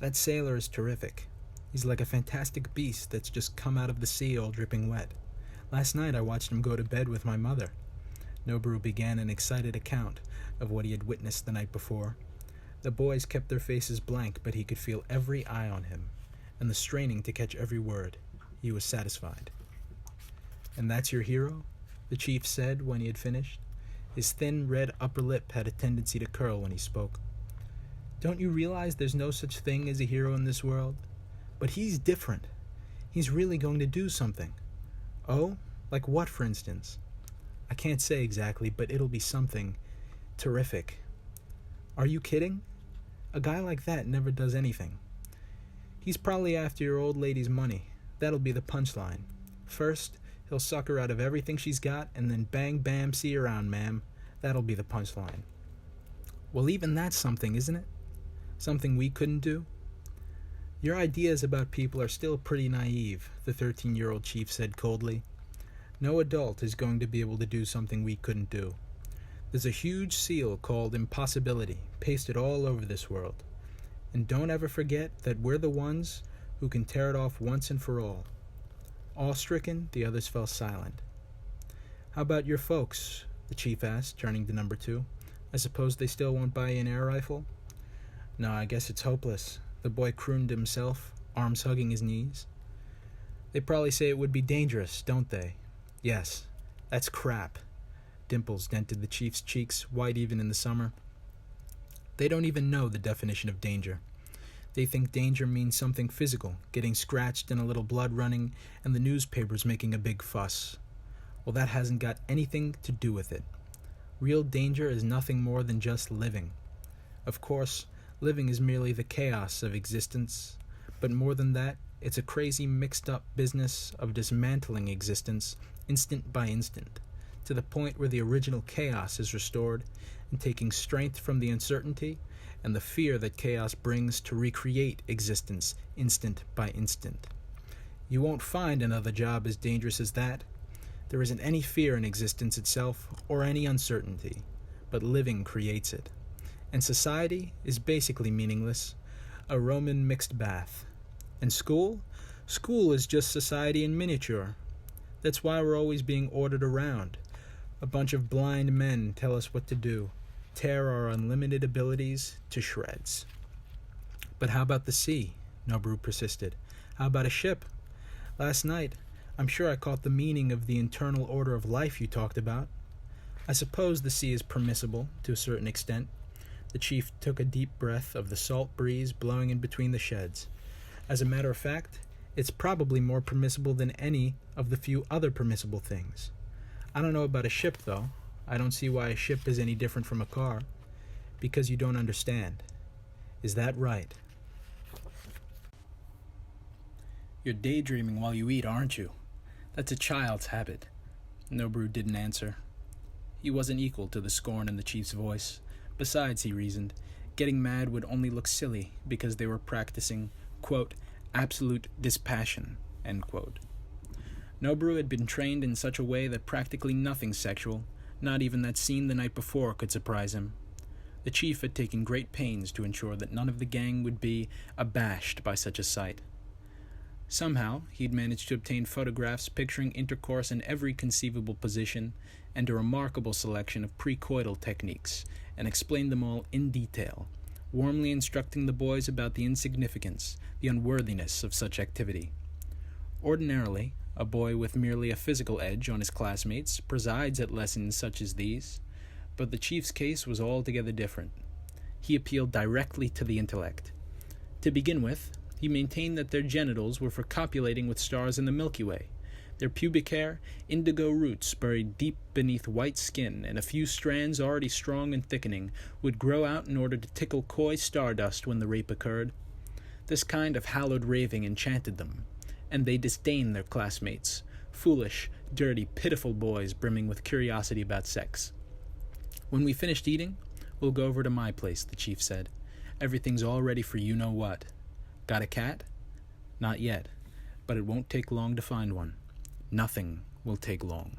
That sailor is terrific. He's like a fantastic beast that's just come out of the sea all dripping wet. Last night I watched him go to bed with my mother." Noboru began an excited account of what he had witnessed the night before. The boys kept their faces blank, but he could feel every eye on him, and the straining to catch every word. He was satisfied. "And that's your hero?" the chief said when he had finished. His thin, red upper lip had a tendency to curl when he spoke. "Don't you realize there's no such thing as a hero in this world? But he's different. He's really going to do something." "Oh? Like what, for instance?" "I can't say exactly, but it'll be something terrific." "Are you kidding? A guy like that never does anything." "He's probably after your old lady's money. That'll be the punchline. First, he'll suck her out of everything she's got, and then bang, bam, see you around, ma'am. That'll be the punchline." "Well, even that's something, isn't it? Something we couldn't do?" "Your ideas about people are still pretty naive," the 13-year-old chief said coldly. "No adult is going to be able to do something we couldn't do. There's a huge seal called impossibility pasted all over this world. And don't ever forget that we're the ones who can tear it off once and for all." Awe-stricken, the others fell silent. "How about your folks?" the chief asked, turning to number 2. "I suppose they still won't buy you an air rifle?" "No, I guess it's hopeless," the boy crooned to himself, arms hugging his knees. "They probably say it would be dangerous, don't they?" "Yes, that's crap." Dimples dented the chief's cheeks, white even in the summer. "They don't even know the definition of danger. They think danger means something physical, getting scratched and a little blood running, and the newspapers making a big fuss. Well, that hasn't got anything to do with it. Real danger is nothing more than just living. Of course, living is merely the chaos of existence, but more than that, it's a crazy mixed-up business of dismantling existence instant by instant, to the point where the original chaos is restored, and taking strength from the uncertainty and the fear that chaos brings to recreate existence instant by instant. You won't find another job as dangerous as that. There isn't any fear in existence itself or any uncertainty, but living creates it. And society is basically meaningless, a Roman mixed bath. And school? School is just society in miniature. That's why we're always being ordered around. A bunch of blind men tell us what to do, tear our unlimited abilities to shreds." "But how about the sea?" Noboru persisted. "How about a ship? Last night, I'm sure I caught the meaning of the internal order of life you talked about. I suppose the sea is permissible, to a certain extent." The chief took a deep breath of the salt breeze blowing in between the sheds. "As a matter of fact, it's probably more permissible than any of the few other permissible things. I don't know about a ship, though. I don't see why a ship is any different from a car. Because you don't understand. Is that right?" "You're daydreaming while you eat, aren't you? That's a child's habit." Noboru didn't answer. He wasn't equal to the scorn in the chief's voice. Besides, he reasoned, getting mad would only look silly because they were practicing, quote, "absolute dispassion," end quote. Noboru had been trained in such a way that practically nothing sexual, not even that scene the night before, could surprise him. The chief had taken great pains to ensure that none of the gang would be abashed by such a sight. Somehow, he'd managed to obtain photographs picturing intercourse in every conceivable position and a remarkable selection of precoital techniques, and explained them all in detail, warmly instructing the boys about the insignificance, the unworthiness of such activity. Ordinarily, a boy with merely a physical edge on his classmates presides at lessons such as these, but the chief's case was altogether different. He appealed directly to the intellect. To begin with, he maintained that their genitals were for copulating with stars in the Milky Way. Their pubic hair, indigo roots buried deep beneath white skin, and a few strands already strong and thickening, would grow out in order to tickle coy stardust when the rape occurred. This kind of hallowed raving enchanted them, and they disdained their classmates, foolish, dirty, pitiful boys brimming with curiosity about sex. "When we finished eating, we'll go over to my place," the chief said. "Everything's all ready for you-know-what. Got a cat?" "Not yet, but it won't take long to find one." "Nothing will take long."